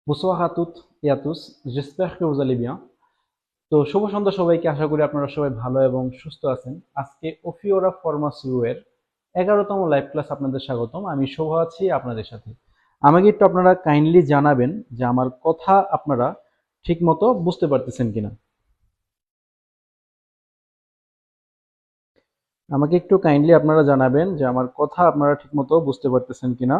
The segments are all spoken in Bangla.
Bonsoir à toutes et à tous, j'espère que vous allez bien। তো শুভ সন্ধ্যা সবাইকে, আশা করি আপনারা সবাই ভালো এবং সুস্থ আছেন। আজকে ওফিওরা ফরমাসিউ এর 11তম লাইভ ক্লাস আপনাদের স্বাগতম। আমি শুভ আছি আপনাদের সাথে। আমাকে একটু আপনারা কাইন্ডলি জানাবেন যে আমার কথা আপনারা ঠিকমতো বুঝতে পারতেছেন কিনা। আমাকে একটু কাইন্ডলি আপনারা জানাবেন যে আমার কথা আপনারা ঠিকমতো বুঝতে পারতেছেন কিনা।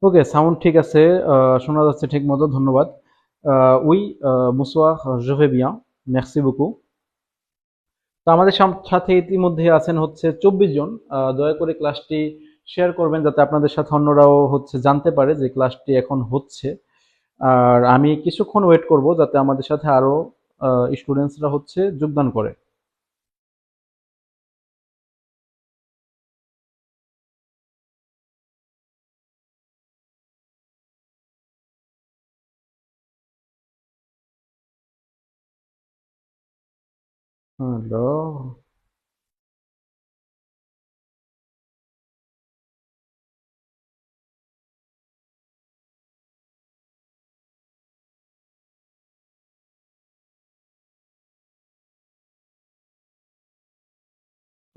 ওকে, সাউন্ড ঠিক আছে, শোনা যাচ্ছে ঠিকমতো, ধন্যবাদ। We, bonsoir, je vais bien, merci beaucoup। তো আমাদের সাথে ইতিমধ্যে আছেন হচ্ছে 24 জন। দয়া করে ক্লাসটি শেয়ার করবেন যাতে আপনাদের সাথে অন্যরাও হচ্ছে জানতে পারে যে ক্লাসটি এখন হচ্ছে। আর আমি কিছুক্ষণ ওয়েট করব যাতে আমাদের সাথে আরো স্টুডেন্টসরা হচ্ছে যোগদান করে। হ্যালো।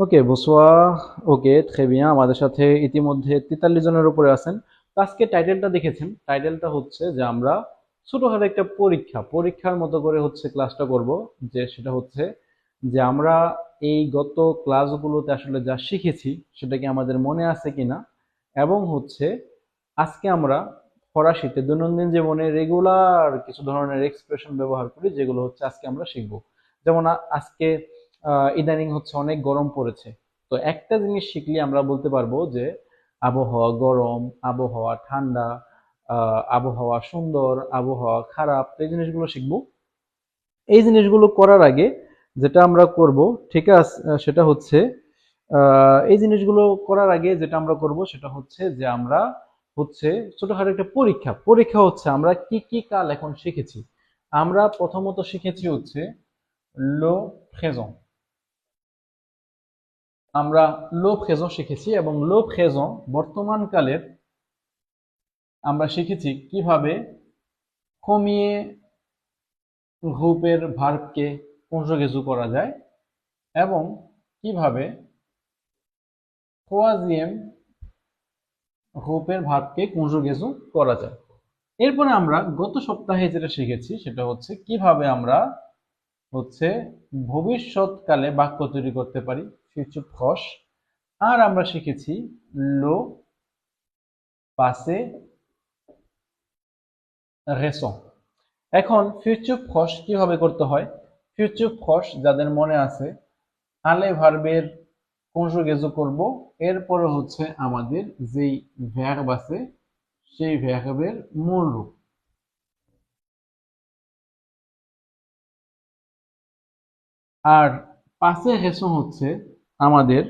ওকে, bonsoir। ওকে, très bien। আমাদের সাথে ইতিমধ্যে 43 জনের উপরে আছেন। তো আজকে টাইটেলটা দেখেছেন, টাইটেলটা হচ্ছে যে আমরা ছোটখাটো একটা পরীক্ষার মতো করে হচ্ছে ক্লাসটা করব। যে সেটা হচ্ছে যে আমরা এই গত ক্লাসগুলোতে আসলে যা শিখেছি সেটা কি আমাদের মনে আছে কিনা, এবং হচ্ছে আজকে আমরা ফরাসিতে দৈনন্দিন জীবনে রেগুলার কিছু ধরনের এক্সপ্রেশন ব্যবহার করি, যেগুলো হচ্ছে আজকে আমরা শিখব। যেমন আজকে ইদানিং হচ্ছে অনেক গরম পড়েছে। তো একটা জিনিস শিখলে আমরা বলতে পারবো যে আবহাওয়া গরম, আবহাওয়া ঠান্ডা, আবহাওয়া সুন্দর, আবহাওয়া খারাপ। তো এই জিনিসগুলো শিখবো। এই জিনিসগুলো করার আগে যেটা আমরা করব, ঠিক আছে, সেটা হচ্ছে এই জিনিসগুলো করার আগে যেটা আমরা করব সেটা হচ্ছে যে আমরা হচ্ছে ছোটখাটো একটা পরীক্ষা হচ্ছে আমরা কি কি কাল এখন শিখেছি। আমরা প্রথমত শিখেছি হচ্ছে লো প্রেজেন্ট। আমরা লো প্রেজেন্ট শিখেছি, এবং লো প্রেজেন্ট বর্তমান কালের আমরা শিখেছি কিভাবে কমিয়ে গ্রুপের ভার্বকে কনজুগেশন করা যায়, এবং কিভাবে ট্রোয়াজিয়েম গ্রুপের ভার্বকে কনজুগেশন করা যায়। এরপরে আমরা গত সপ্তাহে যেটা শিখেছি সেটা হচ্ছে কিভাবে আমরা হচ্ছে ভবিষ্যৎকালে বাক্য তৈরি করতে পারি, ফিউচার ফস। আর আমরা শিখেছি লো পাসে রেসন। এখন ফিউচার ফস কিভাবে করতে হয়। ফিউচার ফস যাদের মনে আছে, আলে ভার্বের কনজুগেশন করব, এরপরে হচ্ছে আমাদের যেই ভ্যারব আছে সেই ভ্যারবের মূল রূপ। আর পাসে রেসন হচ্ছে আমাদের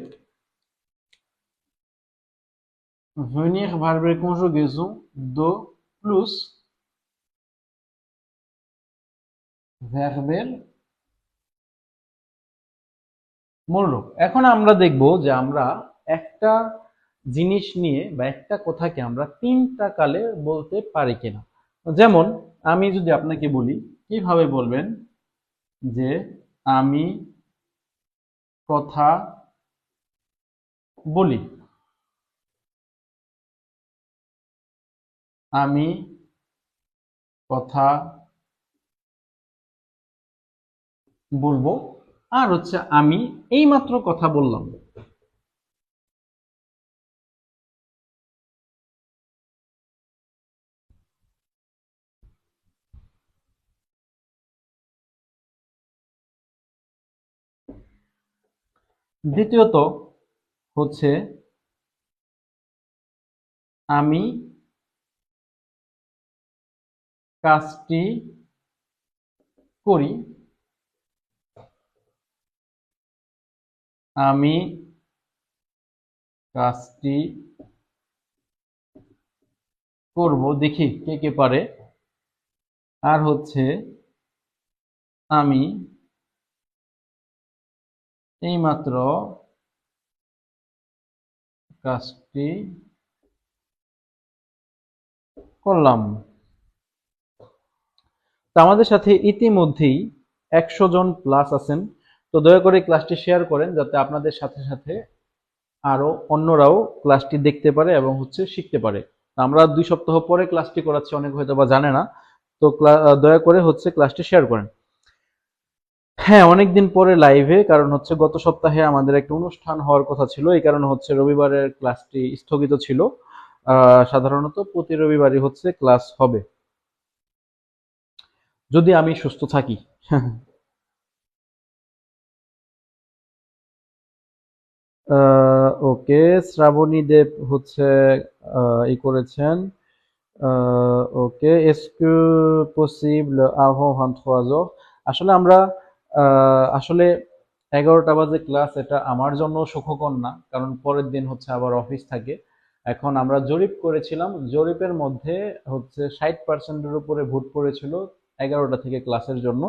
venir ভার্বের conjugaison do plus ভার্বের মূল রূপ। এখন আমরা দেখব যে আমরা একটা জিনিস নিয়ে বা একটা কথাকে আমরা তিনটা কালে বলতে পারি কিনা। যেমন আমি যদি আপনাকে বলি, কিভাবে বলবেন যে আমি কথা বলি, আমি কথা বলবো, আর হচ্ছে আমি এইমাত্র কথা বললাম। দ্বিতীয়ত হচ্ছে আমি, 'কাজটি করি, আমি কাজটি করব, দেখি কে কে পারে। আর হচ্ছে আমি এইমাত্র কাজটি করলাম। তো আমাদের সাথে ইতিমধ্যেই 100 জন প্লাস আছেন। তো দয়া করে ক্লাসটি শেয়ার করেন যাতে আপনাদের সাথে সাথে আরো অন্যরাও ক্লাসটি দেখতে পারে এবং হচ্ছে শিখতে পারে। আমরা 2 সপ্তাহ পরে ক্লাসটি করাচ্ছি, অনেক হয়তো বা জানে না। তো দয়া করে হচ্ছে ক্লাসটি শেয়ার করেন। হ্যাঁ, অনেকদিন পরে লাইভে, কারণ হচ্ছে গত সপ্তাহে আমাদের একটা অনুষ্ঠান হওয়ার কথা ছিল, এই কারণে হচ্ছে রবিবারের ক্লাসটি স্থগিত ছিল। সাধারণত প্রতি রবিবারই হচ্ছে ক্লাস হবে, যদি আমি সুস্থ থাকি। ওকে, শ্রাবণী দেব হচ্ছে ই করেছেন। ওকে, এসকে পসিবল avant 23 heures? আসলে আমরা আসলে 11টা বাজে ক্লাস, এটা আমার জন্য সুখকর না, কারণ পরের দিন হচ্ছে আবার অফিস থাকে। এখন আমরা জরিপ করেছিলাম, জরিপের মধ্যে হচ্ছে 60%-এর উপরে ভোট পড়েছিল 11টা থেকে ক্লাসের জন্য,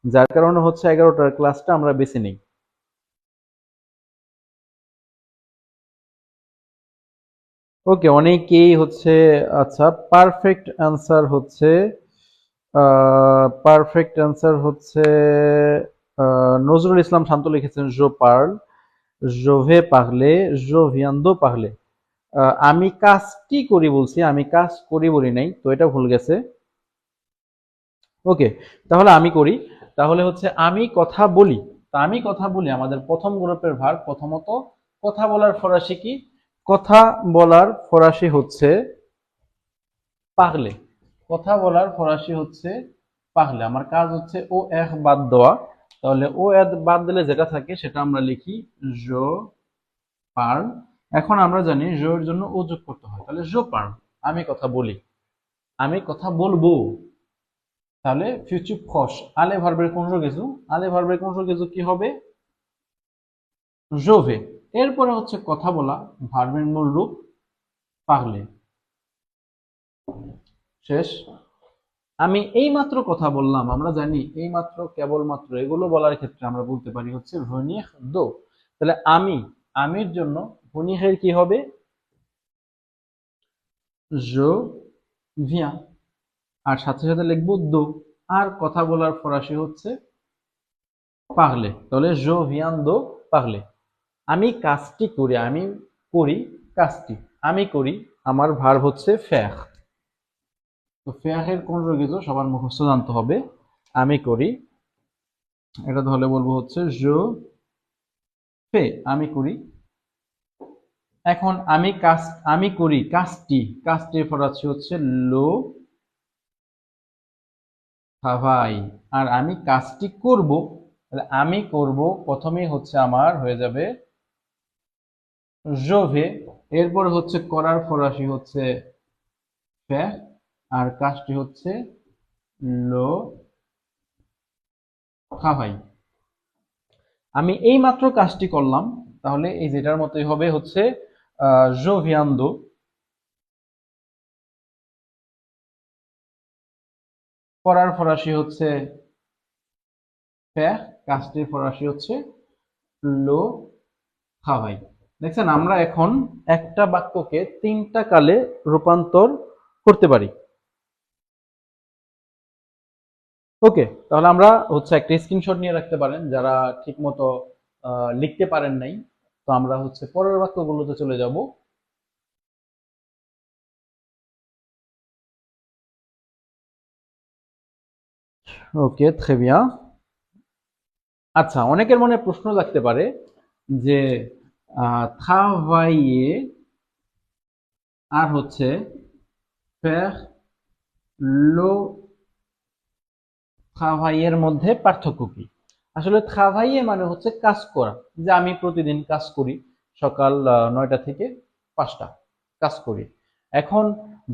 যার কারণে হচ্ছে 11টার ক্লাসটা আমরা বেছে নিই। ওকে, অনেকেই হচ্ছে, আচ্ছা, পারফেক্ট অ্যান্সার হচ্ছে পারফেক্ট অ্যান্সার হচ্ছে নজরুল ইসলাম শান্ত লিখেছেন জো পার্ল, জোভে পাগলে, জো ভিয়ান্দো পাগলে। আমি কাজটি করি বলছি, আমি কাজ করি বলি নাই, তো এটা ভুল গেছে। ওকে, তাহলে আমি করি, তাহলে হচ্ছে আমি কথা বলি। তা আমি কথা বলি আমাদের প্রথম গ্রুপের ভার। প্রথমত কথা বলার ফরাসি কি? কথা বলার ফরাসি হচ্ছে পাগলে। কথা বলার ফরাসি হচ্ছে পাগলে। আমার কাজ হচ্ছে ও এক বাদ দেওয়া, তাহলে ও এক বাদ দিলে যেটা থাকে সেটা আমরা লিখি জো পার্ল। এখন আমরা জানি জো এর জন্য ও যোগ করতে হয়, তাহলে জো পার্ল, আমি কথা বলি, আমি কথা বলবো। তাহলে ফিউচার ফস আলে ভার্বের কনজুগেশন, আলে ভার্বের কনজুগেশন কি হবে? জোভে। এরপরে হচ্ছে কথা বলা, ভার্বের মূল রূপ পাগলে। শেষ। আমি এইমাত্র কথা বললাম, আমরা জানি এইমাত্র, কেবলমাত্র, এগুলো বলার ক্ষেত্রে আমরা বলতে পারি হচ্ছে ভনিয়েখ দো। তাহলে আমি, আমির জন্য ভনিয়েখের কি হবে? জো ভিয়া। আর সাথে সাথে লিখবো দো। আর কথা বলার ফরাসি হচ্ছে পাগলে, তাহলে জো ভিয়ান দো পাগলে। আমি কাজটি করি, আমি করি কাজটি, আমি করি, আমার ভার্ব হচ্ছে ফ্যার। তো ফ্যারের কোন রোগীজ সবার মুখস্থ জানতে হবে। আমি করি, এটা তাহলে বলবো হচ্ছে জো ফে, আমি করি। এখন আমি কাজ, আমি করি কাজটি, কাজটির ফরাসি হচ্ছে লো travail। আর আমি কাজটি করব, তাহলে আমি করব, প্রথমেই হচ্ছে আমার হয়ে যাবে জোভে। এরপর হচ্ছে করার ফরাসি হচ্ছে faire, আর কাজটি হচ্ছে লো travail। আমি এই মাত্র কাজটি করলাম, তাহলে এই যেটার মতোই হবে হচ্ছে জো ভিয়ান দো। করার ফরাসি হচ্ছে faire, কাজটির ফরাসি হচ্ছে লো travail। দেখছেন, আমরা এখন একটা বাক্যকে 3টা কালে রূপান্তর করতে পারি। ওকে, তাহলে আমরা হচ্ছে একটা স্ক্রিনশট নিয়ে রাখতে পারেন যারা ঠিক মতো লিখতে পারেন নাই। তো আমরা হচ্ছে পরের বাক্যগুলোতে চলে যাব। ওকে, très bien। আচ্ছা, অনেকের মনে প্রশ্ন লাগতে পারে যে travailler আর হচ্ছে faire le travail এর মধ্যে পার্থক্য কি? আসলে travailler মানে হচ্ছে কাজ করা, যে আমি প্রতিদিন কাজ করি, সকাল 9টা থেকে 5টা কাজ করি। এখন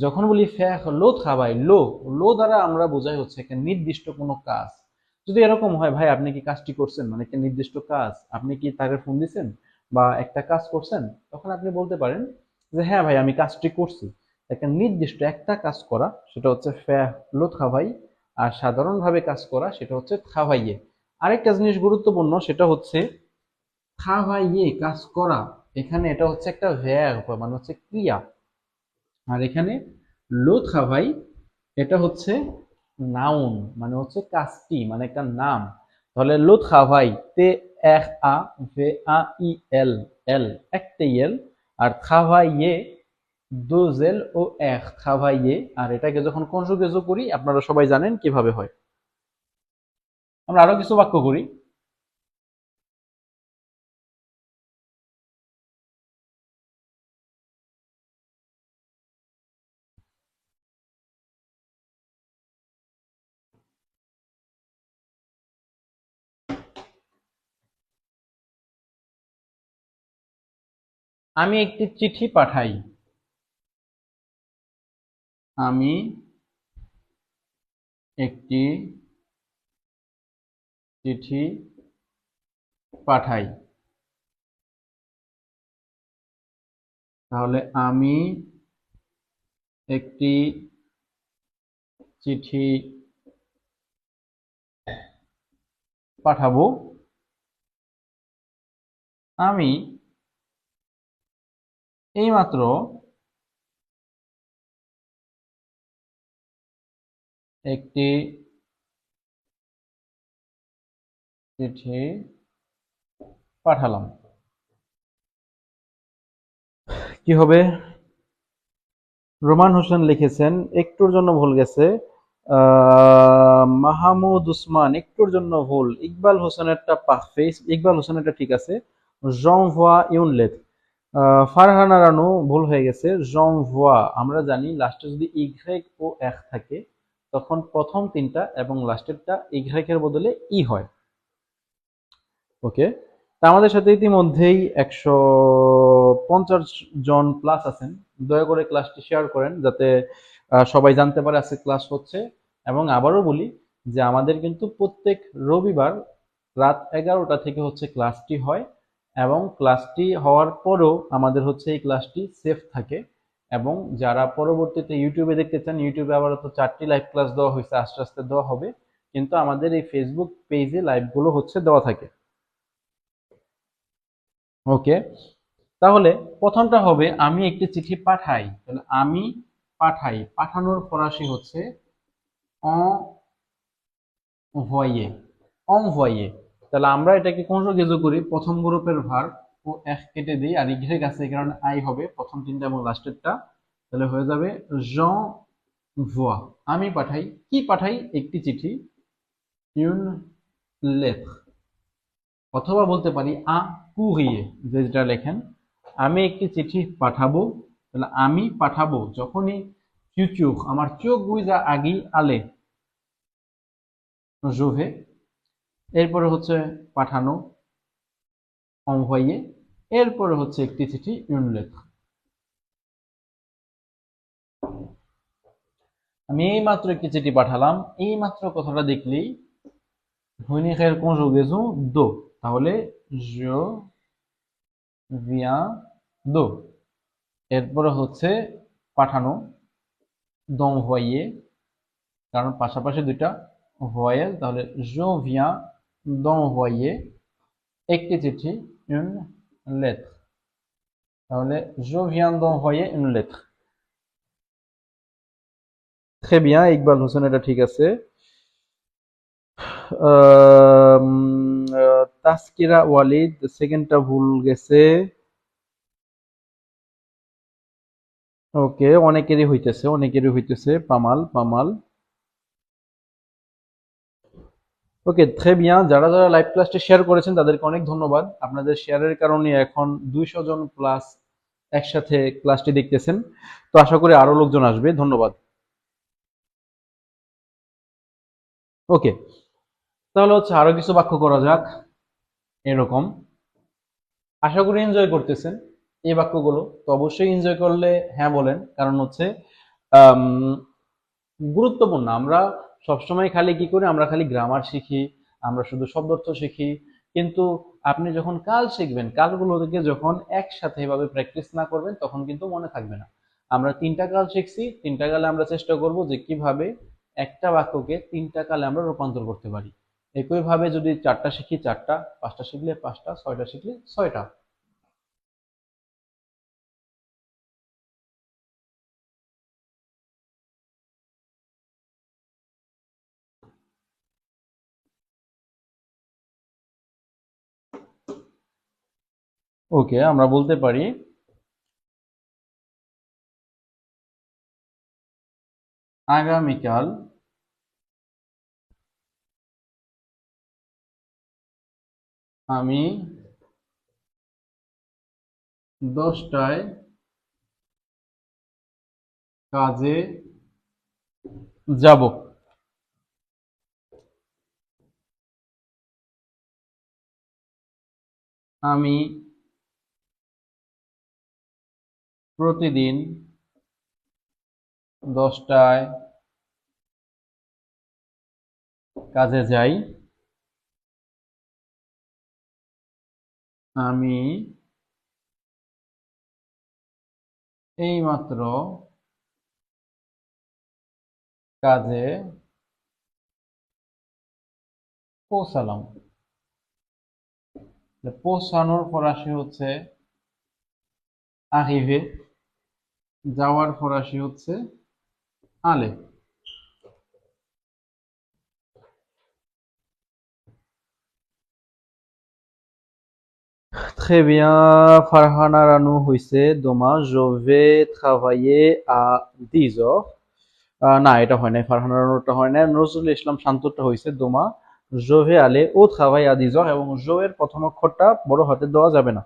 যখন বলি faire le travail, লো দ্বারা আমরা বোঝাই হচ্ছে একটা নির্দিষ্ট কোনো কাজ। যদি এরকম হয়, ভাই আপনি কি কাজটি করছেন, মানে একটা নির্দিষ্ট কাজ আপনি কি তাকে ফোন দিছেন বা একটা কাজ করছেন, তখন আপনি বলতে পারেন যে হ্যাঁ ভাই আমি কাজটি করছি। একটা নির্দিষ্ট একটা কাজ করা সেটা হচ্ছে লো খাভাই, আর সাধারণভাবে কাজ করা সেটা হচ্ছে খাভাইয়ে। আরেকটা জিনিস গুরুত্বপূর্ণ সেটা হচ্ছে খাভাইয়ে কাজ করা, এখানে এটা হচ্ছে একটা verb, মানে হচ্ছে ক্রিয়া। আর এখানে লো খাভাই এটা হচ্ছে নাউন, মানে হচ্ছে কাজটি, মানে একটা নাম। তাহলে লো খাভাই তে এখ আ ভে আ ই এল, এল একটাই এল, আর খাভাইয়ে দোজেল ও এক খাভাইয়ে। আর এটাকে যখন কনজুগেজও করি আপনারা সবাই জানেন কিভাবে হয়। আমরা আরো কিছু বাক্য করি। আমি একটি চিঠি পাঠাই। আমি একটি চিঠি পাঠাই। তাহলে আমি একটি চিঠি পাঠাবো। আমি এইমাত্র একটি চিঠি পাঠালাম। কি হবে? রোমান হোসেন লিখেছেন, একটুর জন্য ভুল গেছে। মাহমুদ উসমান একটুর জন্য ভুল। ইকবাল হোসেনেরটা পারফেক্ট, ইকবাল হোসেনেরটা ঠিক আছে। জনভোয়া ইউনলেট। ফারহানা রানু ভুল হয়ে গেছে। জনভোয়া, আমরা জানি লাস্টে যদি ইগ্রেক ও এক থাকে তখন প্রথম তিনটা এবং লাস্টেরটা ইগ্রেকের বদলে ই হয়। ওকে, তা আমাদের সাথে ইতিমধ্যেই 150 জন প্লাস আছেন। দয়া করে ক্লাসটি শেয়ার করেন যাতে সবাই জানতে পারে আজকে ক্লাস হচ্ছে। এবং আবারও বলি যে আমাদের কিন্তু প্রত্যেক রবিবার রাত 11টা থেকে হচ্ছে ক্লাসটি হয়, এবং ক্লাসটি হওয়ার পরেও আমাদের হচ্ছে এই ক্লাসটি সেভ থাকে। এবং যারা পরবর্তীতে ইউটিউবে দেখতে চান, ইউটিউবে আবার তো 4টি লাইভ ক্লাস দেওয়া হয়েছে, আস্তে আস্তে দেওয়া হবে, কিন্তু আমাদের এই ফেসবুক পেজে লাইভগুলো হচ্ছে দেওয়া থাকে। ওকে, তাহলে প্রথমটা হবে আমি একটি চিঠি পাঠাই। তাহলে আমি পাঠাই, পাঠানোর ফরাসি হচ্ছে envoyer, envoyer। তাহলে আমরা এটাকে কনজুগেট করি, প্রথম গ্রুপের ভার্ব ও এক কেটে দিই, আর ইগ্রেক আছে এই কারণে আই হবে প্রথম তিনটা এবং লাস্টেরটা। তাহলে হয়ে যাবে j'envoie, আমি পাঠাই। কি পাঠাই? একটি চিঠি, une lettre। অথবা বলতে পারি আ কুরিয়ে, যেটা লেখেন আমি একটি চিঠি পাঠাবো। তাহলে আমি পাঠাবো যখনই চুচুক আমার চোখ বুঝা আগি আলে জোভে, এরপরে হচ্ছে পাঠানো envoyer, এরপরে হচ্ছে একটি চিঠি une lettre। আমি এই মাত্র একটি চিঠি পাঠালাম, এই মাত্র কথাটা দেখলেই ভৈনিকের কনজুগেশন দো, তাহলে je viens দো। এরপরে হচ্ছে পাঠানো d'envoyer, কারণ পাশাপাশি দুইটা ভয়েল, তাহলে je viens d'envoyer একটি চিঠি une lettre। তাহলে je viens d'envoyer une lettre। très bien, Iqbal Hossain এটা ঠিক আছে। তাসকিরা ওয়ালিদ সেকেন্ডটা ভুল গেছে। ওকে, অনেকেরই হইতেছে, অনেকেরই হইতেছে। পামাল, পামাল। ওকে, très bien, যারা যারা লাইভ ক্লাসটি শেয়ার করেছেন তাদেরকে অনেক ধন্যবাদ। আপনাদের শেয়ারের কারণে এখন 200 জন প্লাস একসাথে ক্লাসটি দেখতেছেন। তো আশা করি আরো লোকজন আসবে। ধন্যবাদ। ওকে, তাহলে হচ্ছে আরো কিছু বাক্য করা যাক এরকম। আশা করি এনজয় করতেছেন এই বাক্যগুলো। তো অবশ্যই এনজয় করলে হ্যাঁ বলেন, কারণ হচ্ছে গুরুত্বপূর্ণ। আমরা সবসময় খালি কি করি, আমরা খালি গ্রামার শিখি, আমরা শুধু শব্দার্থ শিখি, কিন্তু আপনি যখন কাল শিখবেন, কালগুলোকে যখন একসাথে এভাবে প্র্যাকটিস না করবেন তখন কিন্তু মনে থাকবে না। আমরা তিনটা কাল শিখছি, তিনটা কালে আমরা চেষ্টা করব যে কিভাবে একটা বাক্যকে তিনটা কালে আমরা রূপান্তর করতে পারি। একইভাবে যদি চারটা শিখি চারটা, পাঁচটা শিখলে পাঁচটা, ছয়টা শিখলে ছয়টা। ওকে, আমরা বলতে পারি আগামীকাল আমি 10টায় কাজে যাব। আমি প্রতিদিন 10টায় কাজে যাই। আমি এইমাত্র কাজে পৌঁছালাম। পৌঁছানোর ফরাসি হচ্ছে arriver, যাওয়ার ফরাসি হচ্ছে aller। Très bien, Farhana Ranu হইছে demain je vais travailler à 10 heures। না, এটা হয় নাই, ফারহানা রানুরটা হয় নাই। নজরুল ইসলাম শান্তরটা হইছে demain je vais aller au travail à 10 heures, এবং জো এর প্রথম অক্ষরটা বড় হাতে দেওয়া যাবে না।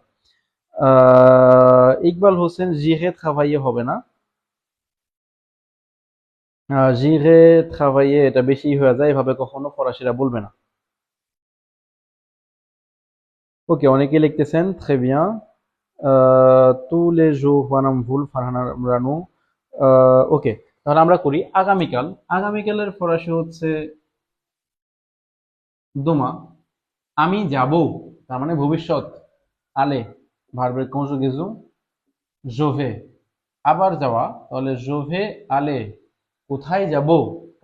ইকবাল হোসেন জিরে travailler হবে না। জিরে travailler এটা বেশি হয়ে যায়, এভাবে কখনো ফরাসিরা বলবে না। ওকে, অনেকেই লিখতেছেন très bien। tous les jours বানাম ভুল, ফারহানা রানু। ওকে, তাহলে আমরা করি আগামীকাল। আগামীকালের ফরাসি হচ্ছে দোমা। আমি যাব, তার মানে ভবিষ্যৎ, আলে ভার্বের কনজুগেশন জোভে। আবার যাওয়া, তাহলে জোভে আলে, কোথায় যাব,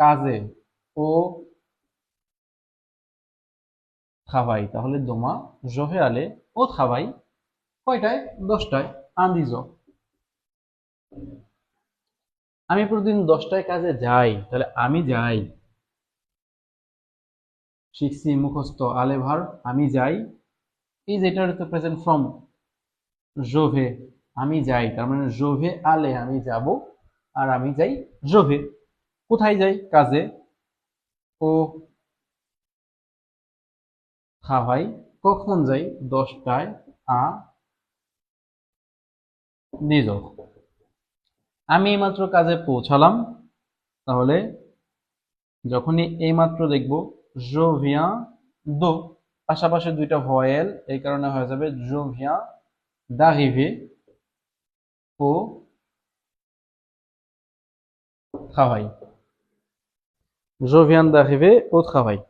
কাজে, ও খাবাই, তাহলে দোমা জোভে আলে ও খাবাই কয়টায়, 10টায়, আন্দিজ। আমি প্রতিদিন 10টায় কাজে যাই, তাহলে আমি যাই, শিখছি মুখস্থ আলে ভার্ব আমি যাই। এই যে এটার তো প্রেজেন্ট ফর্ম জোভে, আমি যাই, তার মানে জোভে আলে আমি যাব, আর আমি যাই জোভে, কোথায় যাই, কাজে, ও খাওয়াই, কখন যাই, 10টায়, আ নিজ। আমি এইমাত্র কাজে পৌঁছালাম, তাহলে যখনই এইমাত্র দেখব জো ভিয়ান দো, পাশাপাশি দুইটা ভয়েল, এই কারণে হয়ে যাবে জো ভিয়ান d'arriver ও travail। Je viens d'arriver au travail।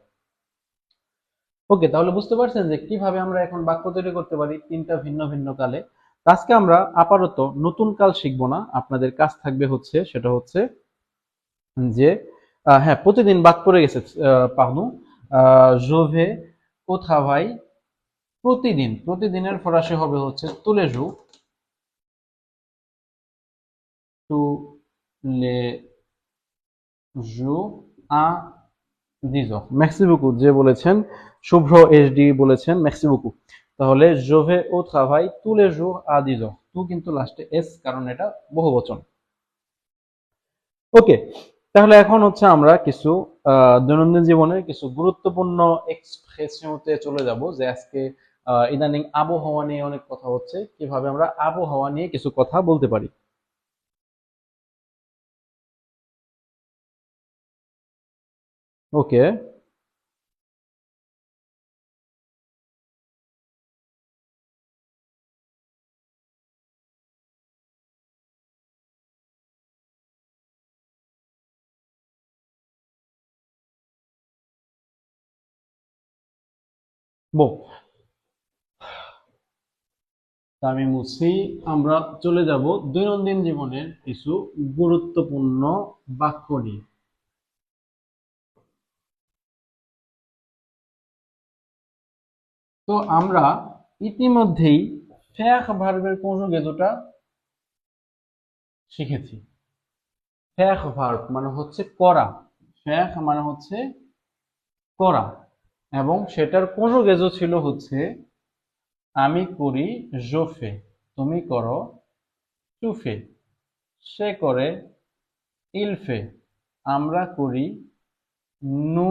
ওকে, তাহলে বুঝতে পারছেন যে কিভাবে আমরা এখন বাক্য তৈরি করতে পারি তিনটা ভিন্ন ভিন্ন কালে। আজকে আমরা আপাতত নতুন কাল শিখবো না, আপনাদের কাজ থাকবে হচ্ছে, সেটা হচ্ছে যে হ্যাঁ, প্রতিদিন বাদ পড়ে গেছে, পাহনু। je vais au travail, প্রতিদিন, প্রতিদিনের ফরাসি হবে হচ্ছে tous les jours, tous les jours à 10 heures। মেক্সি বুকু যে বলেছেন, শুভ্র এইচডি বলেছেন মেক্সি বুকু। তাহলে je vais au travail tous les jours à 10 heures, তু কিন্তু লাস্টে এস, কারণ এটা বহুবচন। ওকে, তাহলে এখন হচ্ছে আমরা কিছু দৈনন্দিন জীবনের কিছু গুরুত্বপূর্ণ এক্সপ্রেশনতে চলে যাব, যে আজকে ইদানিং আবহাওয়া নিয়ে অনেক কথা হচ্ছে, কিভাবে আমরা আবহাওয়া নিয়ে কিছু কথা বলতে পারি। ওকে, বো। তা আমি মুছি। আমরা চলে যাব দৈনন্দিন জীবনের কিছু গুরুত্বপূর্ণ বাক্য নিয়ে। তো আমরা ইতিমধ্যেই ফেখ ভার্বের কনজুগেটটা শিখেছি। ফেখ ভার্ব মানে হচ্ছে করা, ফেখ মানে হচ্ছে করা, এবং সেটার কনজুগেট ছিল হচ্ছে আমি করি জোফে, তুমি করো টুফে, সে করে ইলফে, আমরা করি নু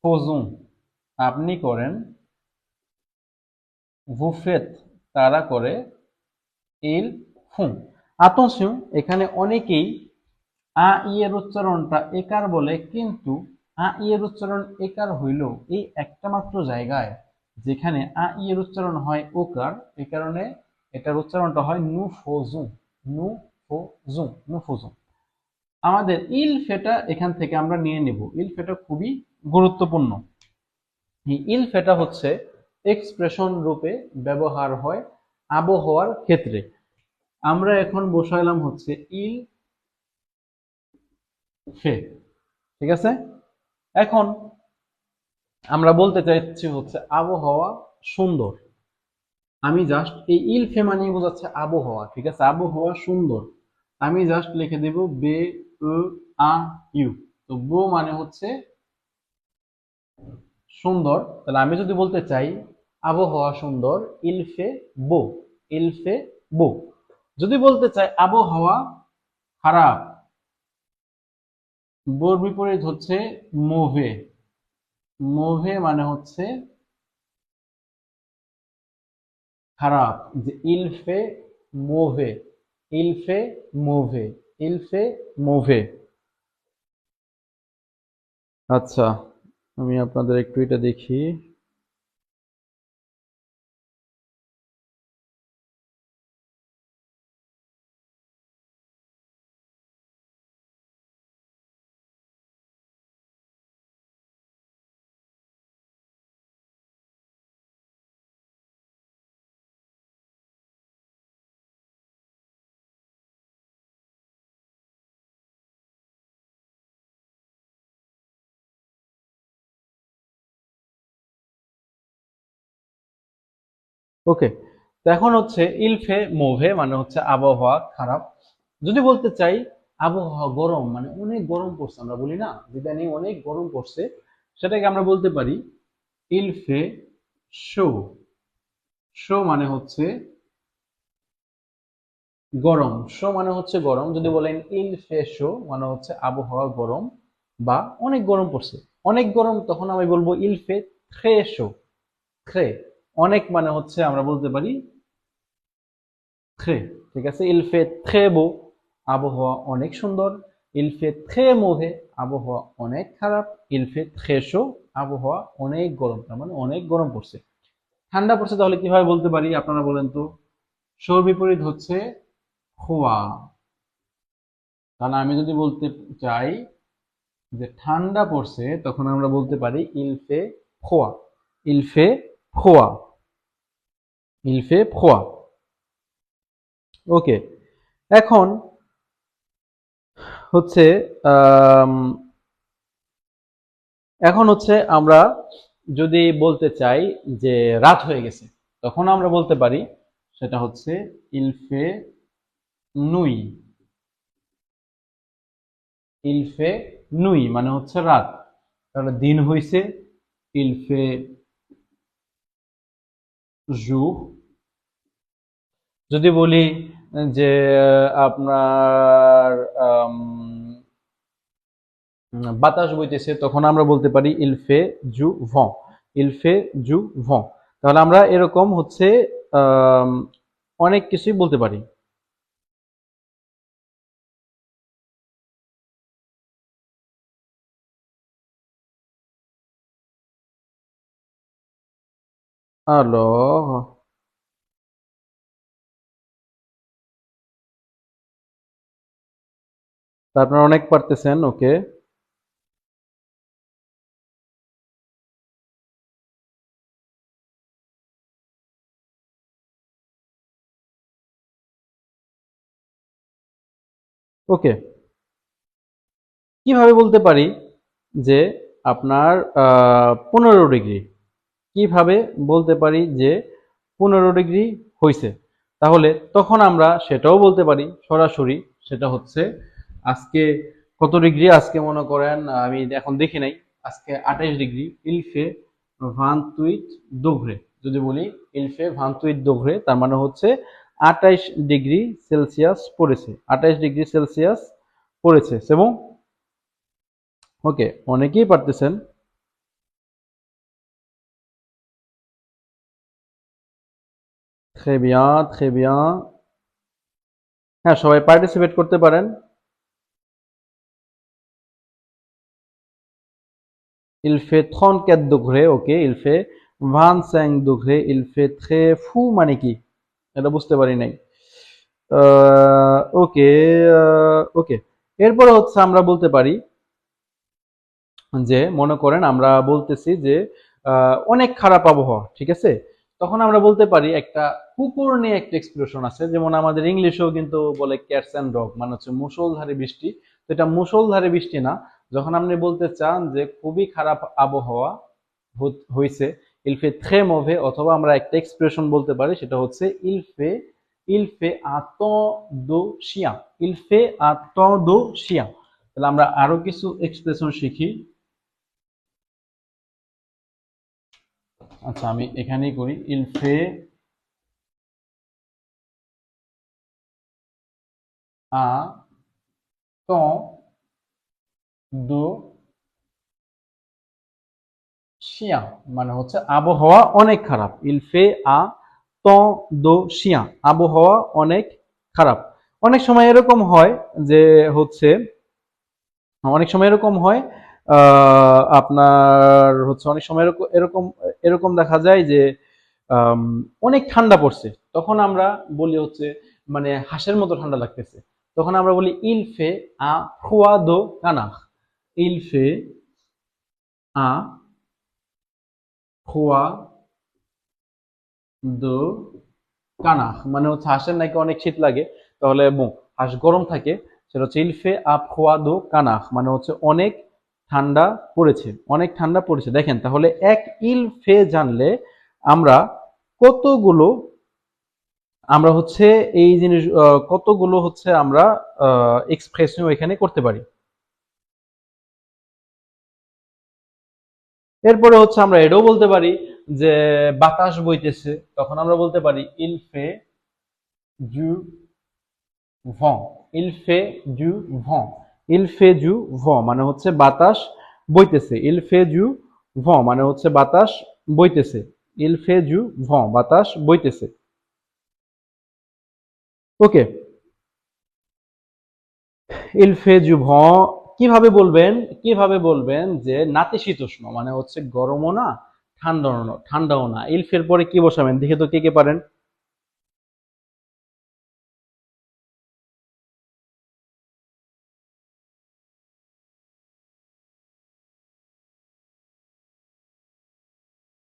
ফজুন, আপনি করেন ভুফেত, তারা করে ইল ফুং। আতসিউ, এখানে অনেকেই আ ইয়ের উচ্চারণটা একার বলে, কিন্তু আ ইয়ের উচ্চারণ একার হইলেও এই একটা মাত্র জায়গায় যেখানে আ ইয়ের উচ্চারণ হয় ওকার, এই কারণে এটার উচ্চারণটা হয় নু ফোজু, নু ফোজু, নু ফোজু। আমাদের ইল ফেটা এখান থেকে আমরা নিয়ে নেব। ইল ফেটা খুবই গুরুত্বপূর্ণ। এই ইল ফেটা হচ্ছে এক্সপ্রেশন রূপে ব্যবহার হয় আবহাওয়ার ক্ষেত্রে। আমরা এখন বসাইলাম হচ্ছে ইল ফে, ঠিক আছে। এখন আমরা বলতে চাইছি হচ্ছে আবহাওয়া সুন্দর। আমি জাস্ট এই ইল ফে মানে বোঝাচ্ছে আবহাওয়া, ঠিক আছে, আবহাওয়া সুন্দর। আমি জাস্ট লিখে দেব বে উ আ ইউ। তো বো মানে হচ্ছে সুন্দর, তাহলে আমি যদি বলতে চাই আবহাওয়া সুন্দর, ইলফে বো, ইলফে বো। যদি বলতে চাই আবহাওয়া খারাপ, বোর বিপরীত হচ্ছে মোভে, মোভে মানে হচ্ছে খারাপ। যে ইলফে মোভে, ইলফে মোভে, ইলফে মোভে। আচ্ছা, আমি আপনাদের একটু এটা দেখি। ওকে, তো এখন হচ্ছে ইলফে মোভে মানে হচ্ছে আবহাওয়া খারাপ। যদি বলতে চাই আবহাওয়া গরম, মানে অনেক গরম পড়ছে, আমরা বলি না ইদানিং অনেক গরম পড়ছে, সেটাকে আমরা বলতে পারি ইলফে শো। শো মানে হচ্ছে গরম, শো মানে হচ্ছে গরম। যদি বলেন ইলফে শো মানে হচ্ছে আবহাওয়া গরম বা অনেক গরম পড়ছে, অনেক গরম, তখন আমি বলবো ইলফে থ্রে শো। থ্রে, অনেক মানে হচ্ছে আমরা বলতে পারি থ্রে, ঠিক আছে। ইলফে থ্রে বো, আবহাওয়া অনেক সুন্দর। ইলফে থ্রে মোভে, আবহাওয়া অনেক খারাপ। ইলফে থ্রে শো, আবহাওয়া অনেক গরম, তার মানে অনেক গরম পড়ছে। ঠান্ডা পড়ছে তাহলে কিভাবে বলতে পারি আপনারা বলেন তো? শোর বিপরীত হচ্ছে খোয়া। তাহলে আমি যদি বলতে চাই যে ঠান্ডা পড়ছে, তখন আমরা বলতে পারি ইলফে খোয়া, ইলফে খোয়া, ইলফে খোয়া। ওকে, এখন হচ্ছে আম, এখন হচ্ছে আমরা যদি বলতে চাই যে রাত হয়ে গেছে, তখন আমরা বলতে পারি সেটা হচ্ছে ইলফে নুই, ইলফে নুই মানে হচ্ছে রাত। তাহলে দিন হইছে, ইলফে জু। যদি বলি যে আপনার আম, বাতাস বইতেছে, তখন আমরা বলতে পারি ইলফে জু ভঁ, ইলফে জু ভঁ। তাহলে আমরা এরকম হচ্ছে আম, অনেক কিছুই বলতে পারি। Alors, আপনারা অনেক পারতেছেন, ওকে। ওকে, কিভাবে বলতে পারি যে আপনার 15 ডিগ্রি? কিভাবে বলতে পারি যে 15 ডিগ্রি হয়েছে? তাহলে তখন আমরা সেটাও বলতে পারি সরাসরি। সেটা হচ্ছে আজকে কত ডিগ্রি? আজকে মনে করেন আমি এখন দেখি নাই, আজকে 28 ডিগ্রি। ইলফে ভান্তুইট দোঘরে যদি বলি, ইলফে ভান্তুইট দোঘরে, তার মানে হচ্ছে 28 ডিগ্রি সেলসিয়াস পড়েছে, 28 ডিগ্রি সেলসিয়াস পড়েছে। এবং ওকে, অনেকেই পারতেছেন। très bien, très bien। হ্যাঁ, সবাই পার্টিসিপেট করতে পারেন। Il fait 34 degrés, ok, il fait 25 degrés, il fait très fou মানে কি? এটা বুঝতে পারি নাই। ওকে, ওকে। এরপরে হচ্ছে আমরা বলতে পারি যে মনে করেন আমরা বলতেছি যে অনেক খারাপ আবহাওয়া, ঠিক আছে? তখন আমরা বলতে পারি একটা কুকুর নিয়ে একটা এক্সপ্রেশন আছে, যেমন আমাদের ইংলিশেও কিন্তু বলে ক্যাটস অ্যান্ড ডগ, মানে হচ্ছে মুষলধারে বৃষ্টি। তো এটা মুষলধারে বৃষ্টি না। যখন আপনি বলতে চান যে খুবই খারাপ আবহাওয়া হয়েছে, ইলফে থ্রে মোভে, অথবা আমরা একটা এক্সপ্রেশন বলতে পারি, সেটা হচ্ছে ইলফে আতো দো শিয়া, ইলফে আতো দো শিয়া। তাহলে আমরা আরো কিছু এক্সপ্রেশন শিখি। আচ্ছা, আমি এখানেই করি। ইল ফে আ temps de chien, মানে হচ্ছে আবহাওয়া অনেক খারাপ। ইল ফে আ temps de chien, আবহাওয়া অনেক খারাপ। অনেক সময় এরকম হয় যে হচ্ছে, অনেক সময় এরকম হয় আপনার হচ্ছে অনেক সময় এরকম এরকম এরকম দেখা যায় যে আম, অনেক ঠান্ডা পড়ছে, তখন আমরা বলি হচ্ছে মানে হাঁসের মতো ঠান্ডা লাগতেছে, তখন আমরা বলি ইল ফে আ ফ্রোয়া দো কানাখ, ইল ফে আ ফ্রোয়া দো কানাখ, মানে হচ্ছে হাঁসের নাকি অনেক শীত লাগে, তাহলে হাঁস গরম থাকে, সেটা হচ্ছে ইলফে আ ফ্রোয়া দো কানাখ, মানে হচ্ছে অনেক ঠান্ডা পড়েছে, অনেক ঠান্ডা পড়েছে। দেখেন তাহলে এক ইলফে জানলে আমরা কতগুলো, আমরা হচ্ছে এই জিনিস কতগুলো হচ্ছে আমরা এক্সপ্রেশন এখানে করতে পারি। এরপরে হচ্ছে আমরা এটাও বলতে পারি যে বাতাস বইতেছে, তখন আমরা বলতে পারি ইল ফে জু ভঁ, ইল ফে জু ভঁ, ইল ফে জু ভঁ মানে হচ্ছে বাতাস বইতেছে, ইল ফে জু ভঁ মানে হচ্ছে বাতাস বইতেছে, ইল ফে জু ভঁ বাতাস বইতেছে। ওকে, ইল ফে জু ভঁ কিভাবে বলবেন? কিভাবে বলবেন যে নাতিশীতোষ্ণ, মানে হচ্ছে গরমও না ঠান্ডাও না। ইলফের পরে কি বসাবেন দেখে তো, কে কে পারেন?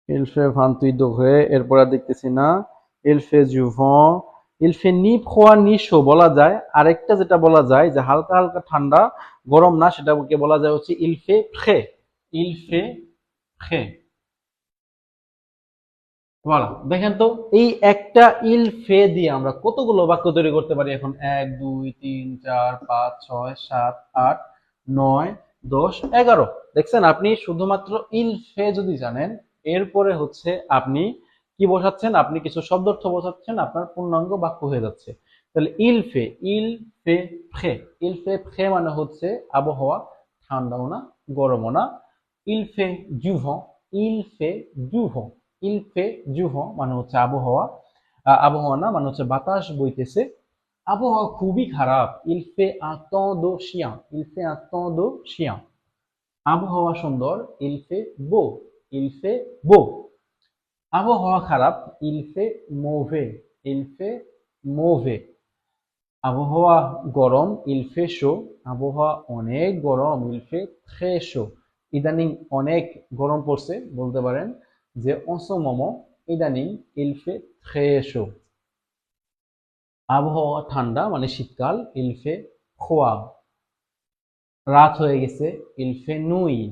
ইলফে ভান্তুই দোঘে, এরপর আর দেখতেছি না। ইলফে জুভন, ইলফে নি ফোয়া নি শো বলা যায়। আরেকটা যেটা বলা যায় যে হালকা হালকা ঠান্ডা, গরম না, সেটাকে বলা যায় হচ্ছে ইলফে ফ্রে, ইলফে ফ্রে। voilà, দেখেন তো এই একটা ইল ফে দিয়ে আমরা কতগুলো বাক্য তৈরি করতে পারি এখন? 1 2 3 4 5 6 7 8 9 10 11। দেখছেন, আপনি শুধুমাত্র ইল ফে যদি জানেন, এরপরে হচ্ছে আপনি কি বসাচ্ছেন, আপনি কিছু শব্দার্থ বসাচ্ছেন, আপনার পূর্ণাঙ্গ বাক্য হয়ে যাচ্ছে। তাহলে ইল ফে ফ্রে, ইল ফে ফ্রে মানে হচ্ছে আবহাওয়া ঠান্ডাও না গরমও না। ইল ফে জুভন, ইল ফে জুভন, ইল ফে জুভন মানে হচ্ছে আবহাওয়া, আবহাওয়া না মানে হচ্ছে বাতাস বইতেছে, আবহাওয়া খুবই খারাপ। ইল ফে আ temps de chien, il fait un temps de chien, আবহাওয়া সুন্দর। ইল ফে beau, il fait beau, আবহাওয়া খারাপ। ইল ফে mauvais, il fait mauvais, আবহাওয়া গরম। ইল ফে chaud, আবহাওয়া অনেক গরম। ইল ফে très chaud, ইদানিং অনেক গরম পড়ছে, বলতে পারেন যে en ce moment, ইদানিং il fait très chaud, আবহাওয়া ঠান্ডা মানে শীতকাল। il fait froid, রাত হয়ে গেছে, il fait nuit,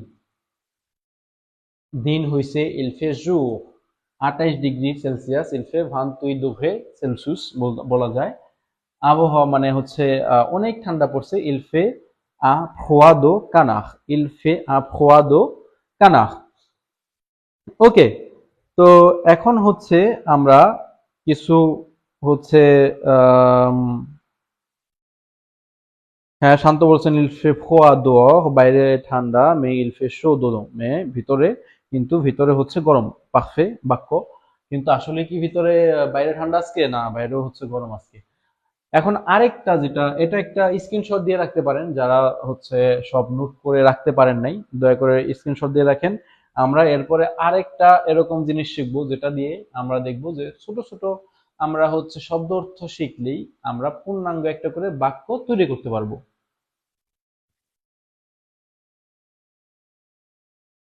দিন হইছে, il fait jour, 28 degree Celsius, il fait 28 degree Celsius বলা যায়। আবহাওয়া মানে হচ্ছে অনেক ঠান্ডা পড়ছে, il fait un froid de canard, il fait un froid de canard। ওকে, তো এখন হচ্ছে আমরা কিছু হচ্ছে আম, হ্যাঁ শান্ত বলছেন il fait froid dehors, বাইরে ঠান্ডা, mais il fait chaud dedans, mais ভিতরে, কিন্তু ভিতরে হচ্ছে গরম, পারফে বাক্য। কিন্তু আসলে কি ভিতরে বাইরে ঠান্ডা আজকে, না বাইরেও হচ্ছে গরম আজকে। এখন আরেকটা যেটা, এটা একটা স্ক্রিনশট দিয়ে রাখতে পারেন যারা হচ্ছে সব নোট করে রাখতে পারেন নাই, দয়া করে স্ক্রিনশট দিয়ে রাখেন। আমরা এরপরে আরেকটা এরকম জিনিস শিখবো যেটা দিয়ে আমরা দেখবো যে ছোট ছোট আমরা হচ্ছে শব্দ অর্থ শিখলেই আমরা পূর্ণাঙ্গ একটা করে বাক্য তৈরি করতে পারবো।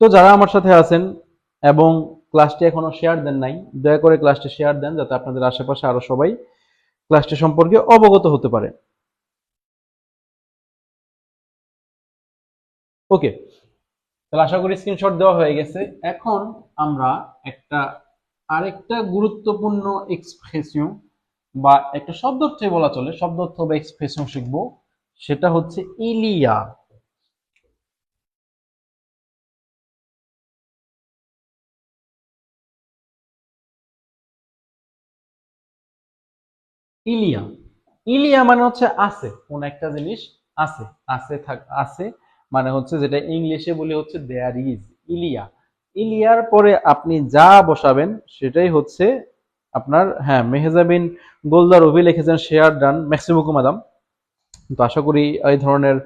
তো যারা আমার সাথে আছেন এবং ক্লাসটি এখনো শেয়ার দেন নাই, দয়া করে ক্লাসটি শেয়ার দেন যাতে আপনাদের আশেপাশে আরো সবাই ক্লাসটি সম্পর্কে অবগত হতে পারে। ওকে, তাহলে আশা করি স্ক্রিনশট দেওয়া হয়ে গেছে। এখন আমরা একটা আরেকটা গুরুত্বপূর্ণ এক্সপ্রেশন বা একটা শব্দ অর্থে বলা চলে, শব্দ অর্থ বা এক্সপ্রেশন শিখবো, সেটা হচ্ছে ইলিয়া। ইলিয়া, ইলিয়া মানে হচ্ছে আছে, কোন একটা জিনিস আছে, আছে মানে হচ্ছে যেটা ইংলিশে বলি হচ্ছে দেয়ার ইজ, ইলিয়া। ইলিয়ার পরে আপনি যা বসাবেন সেটাই হচ্ছে আপনার, হ্যাঁ মেহজাবিন গোলদার রবি লিখেছেন শেয়ার ডান ম্যাক্সিমুকু মাদাম। তো আশা করি এই ধরনের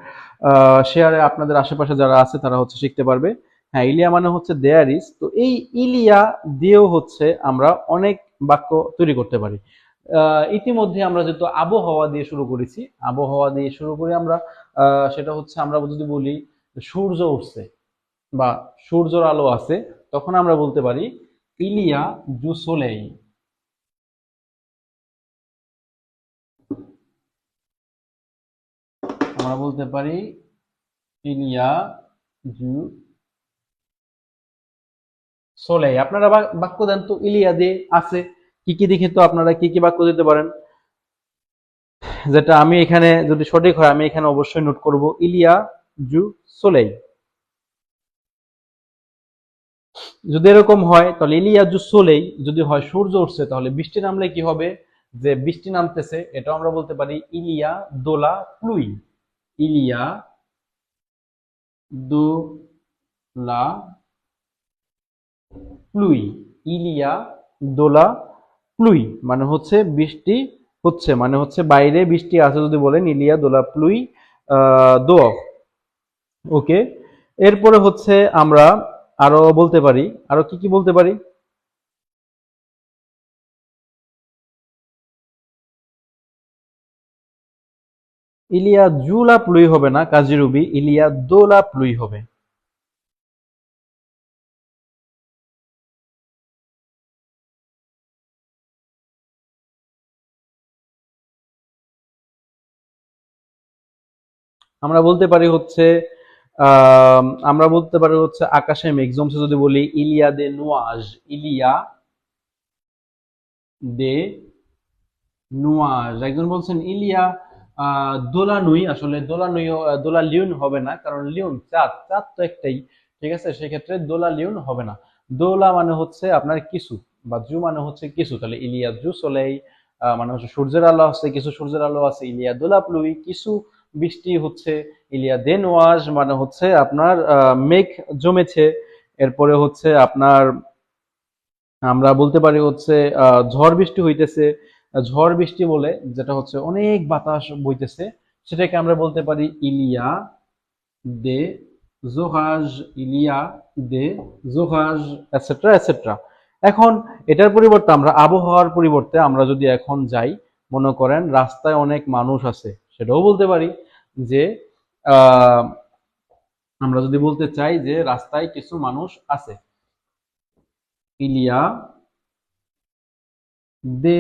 শেয়ারে আপনাদের আশেপাশে যারা আছে তারা হচ্ছে শিখতে পারবে। হ্যাঁ ইলিয়া মানে হচ্ছে দেয়ার ইজ, তো এই ইলিয়া দিয়েও হচ্ছে আমরা অনেক বাক্য তৈরি করতে পারি। ইতিমধ্যে আমরা যেহেতু আবহাওয়া দিয়ে শুরু করেছি, আবহাওয়া দিয়ে শুরু করে আমরা সেটা হচ্ছে আমরা যদি বলি সূর্য উঠছে বা সূর্যের আলো আছে, তখন আমরা বলতে পারি ইলিয়া জু সোলেই। আমরা বলতে পারি ইলিয়া জু সোলেই। আপনারা বাক্য দেন তো ইলিয়া দিয়ে আছে কি কি, দেখি তো আপনারা কি কি বাক্য দিতে পারেন। যেটা আমি এখানে যদি সঠিক হয় আমি এখানে অবশ্যই নোট করব, ইলিয়া জু সোলেই। যদি এরকম হয় তাহলে ইলিয়া জু সোলেই, যদি হয় সূর্য উঠছে তাহলে বৃষ্টি নামলে কি হবে, যে বৃষ্টি নামতেছে এটাও আমরা বলতে পারি ইলিয়া দোলা প্লুই, ইলিয়া দো লা প্লুই, ইলিয়া দোলা প্লুই মানে হচ্ছে বৃষ্টি হচ্ছে, মানে হচ্ছে বাইরে বৃষ্টি আছে যদি বলেন ইলিয়া দোলা প্লুই দো। ওকে, এরপরে হচ্ছে আমরা আরো বলতে পারি, আরো কি কি বলতে পারি। ইলিয়া জুলা প্লুই হবে না কাজিরুবি, ইলিয়া দোলা প্লুই হবে। আমরা বলতে পারি হচ্ছে আমরা বলতে পারি হচ্ছে আকাশে মেঘ জমছে যদি বলি ইলিয়া দে নুয়াজ, ইলিয়া দে নুয়াজ। একজন বলছেন ইলিয়া দোলা নুই, আসলে দোলা নুই দোলা লিউন হবে না, কারণ লিউন চাঁদ, চাঁদ তো একটাই, ঠিক আছে, সেক্ষেত্রে দোলা লিউন হবে না। দোলা মানে হচ্ছে আপনার কিছু, বা জু মানে হচ্ছে কিছু, তাহলে ইলিয়া জু সোলেই মানে হচ্ছে সূর্যের আলো আছে, কিছু সূর্যের আলো আছে, ইলিয়া দোলা প্লুই কিছু বৃষ্টি হচ্ছে, ইলিয়া দে নোয়াজ মানে হচ্ছে আপনার মেঘ জমেছে। এরপরে হচ্ছে আপনার আমরা বলতে পারি হচ্ছে ঝড় বৃষ্টি হইতেছে, ঝড় বৃষ্টি বলে যেটা হচ্ছে অনেক বাতাস বইতেছে, সেটাকে আমরা বলতে পারি ইলিয়া দে জোহাজ, ইলিয়া দে জোহাজ, এটসেট্রা এটসেট্রা। এখন এটার পরিবর্তে আমরা আবহাওয়ার পরিবর্তে আমরা যদি এখন যাই, মনে করেন রাস্তায় অনেক মানুষ আছে, সেটাও বলতে পারি যে আহ আমরা যদি বলতে চাই যে রাস্তায় কিছু মানুষ আছে, ইলিয়া দে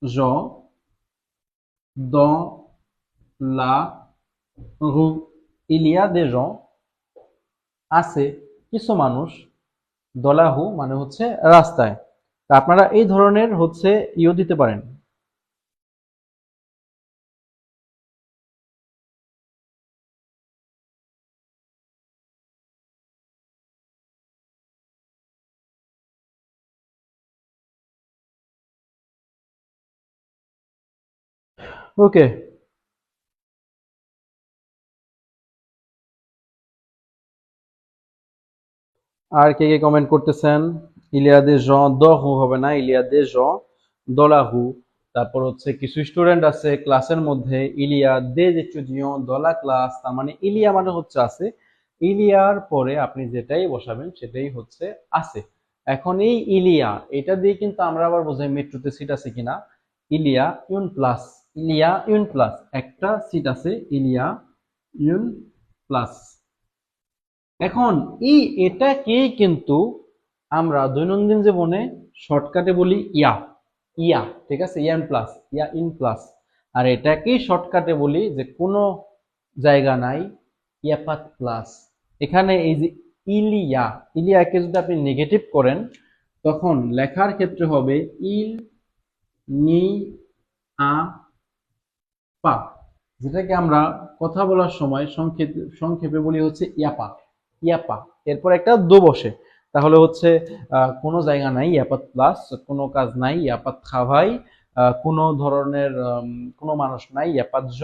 gens dans লা রু, ইলিয়া দে জন, আছে কিছু মানুষ, দলাহু মানে হচ্ছে রাস্তায়। তা আপনারা এই ধরনের হচ্ছে ইও দিতে পারেন। ওকে, আর কে কে কমেন্ট করতেছেন? ইলিয়া দে জন, দ হু হবে না, ইলিয়া দে জন দলাহু। তারপর হচ্ছে কিছু স্টুডেন্ট আছে ক্লাসের মধ্যে, ইলিয়া দে এতুদিants দলা ক্লাস, তার মানে ইলিয়া মানে হচ্ছে আছে, ইলিয়ার পরে আপনি যেটাই বসাবেন সেটাই হচ্ছে আছে। এখন এই ইলিয়া এটা দিয়ে কিন্তু আমরা আবার বোঝাই মেট্রোতে সিট আছে কিনা। ইলিয়া ইউন প্লাস, ইলিয়া ইউন প্লাস, একটা সিট আছে, ইলিয়া ইউন প্লাস। এখন এই এটাকেই কিন্তু আমরা দৈনন্দিন জীবনে শর্টকাটে বলি ইয়া, ইয়া, ঠিক আছে, ইয়ান প্লাস, ইয়া ইন প্লাস। আর এটাকেই শর্টকাটে বলি যে কোনো জায়গা নাই, ইয়াপাত প্লাস। এখানে এই যে ইলিয়া, ইলিয়াকে যদি আপনি নেগেটিভ করেন তখন লেখার ক্ষেত্রে হবে ইল নি আ পা, যেটাকে আমরা কথা বলার সময় সংক্ষেপে সংক্ষেপে বলি হচ্ছে ইয়াপা, ইয়াপা। এরপর একটা দো বসে, তাহলে হচ্ছে কোনো জায়গা নাই ইয়াপাত প্লাস, কোনো কাজ নাই ইয়াপাত খাভাই, কোনো ধরনের কোনো মানুষ নাই ইয়াপাত জ,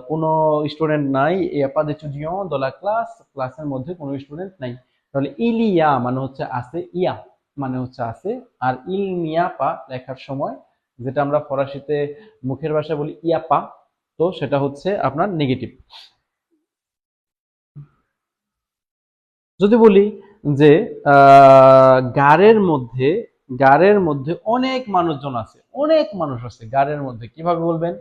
কোনো স্টুডেন্ট নাই ইয়াপাত এতুদিants দলা ক্লাস, ক্লাসের মধ্যে কোনো স্টুডেন্ট নাই। তাহলে ইলিয়া মানে হচ্ছে আছে, ইয়া মানে হচ্ছে আছে, আর ইল নিয়া পা লেখার সময় যেটা আমরা ফরাসিতে মুখের ভাষায় বলি ইয়াপা, তো সেটা হচ্ছে আপনার নেগেটিভ। যদি বলি যে গাড়ের মধ্যে, গাড়ের মধ্যে অনেক মানুষজন আছে, অনেক মানুষ আছে গাড়ের মধ্যে, কিভাবে বলবেন?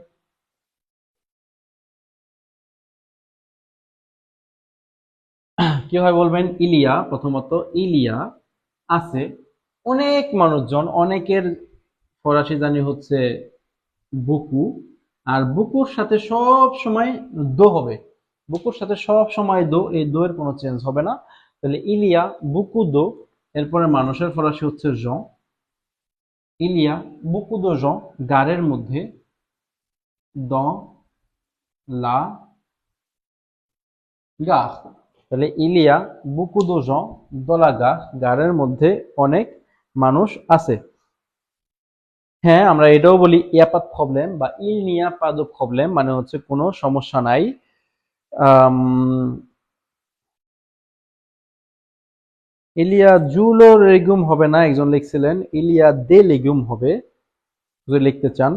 কিভাবে বলবেন? ইলিয়া, প্রথমত ইলিয়া আছে অনেক মানুষজন, অনেকের ফরাসি জানি হচ্ছে বুকু, আর বুকুর সাথে সব সময় দো হবে, বুকুর সাথে সব সময় দো, এই দো এর কোনো চেঞ্জ হবে না। তাহলে ইলিয়া বুকু দো, এরপরে মানুষের ফরাসি হচ্ছে জন, ইলিয়া বুকু দো জন গাড়ের মধ্যে, dans la gare। তাহলে ইলিয়া বুকু দো জন dans la gare, গাড়ের মধ্যে অনেক মানুষ আছে। হ্যাঁ, আমরা এটাও বলি ইয়া পাত প্রবলেম বা ইল নিয়া পা দো প্রবলেম, মানে হচ্ছে কোনো সমস্যা নাই। আম, ইলিয়া জুলো লেগুম হবে না, একজন লিখছিলেন, ইলিয়া দে লেগুম হবে যদি লিখতে চান।